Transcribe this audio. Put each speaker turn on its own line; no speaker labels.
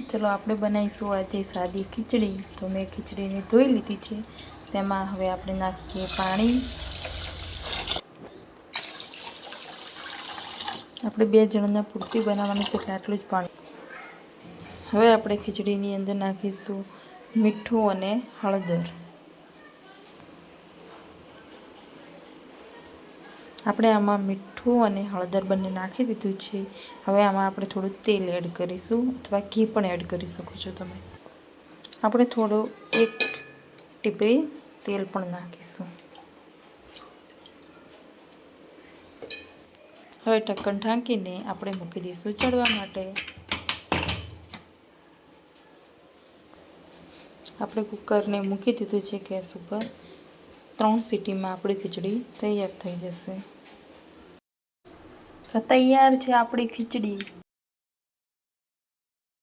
ચલો આપણે બનાવીશું આજે સાદી ખીચડી। તો મેં ખીચડીને ધોઈ લીધી છે। તેમાં હવે આપણે નાખીએ પાણી। આપણે 2 જણના પૂરતી બનાવવાની છે એટલે આટલું જ પાણી। હવે આપણે ખીચડીની અંદર નાખીશું મીઠું અને હળદર। આપણે આમાં મીઠું અને હળદર બંને નાખી દીધું છે। હવે આમાં આપણે થોડું તેલ એડ કરીશું અથવા ઘી પણ એડ કરી શકો છો તમે। આપણે થોડું 1 ટીપી તેલ પણ નાખીશું। હવે ઢક્કણ ઢાંકીને આપણે મૂકી દઈશું ચડવા માટે। આપણે કુકરને મૂકી દીધું છે ગેસ ઉપર। 3 સીટીમાં આપણી ખીચડી તૈયાર થઈ જશે। તો તૈયાર છે આપણી ખીચડી।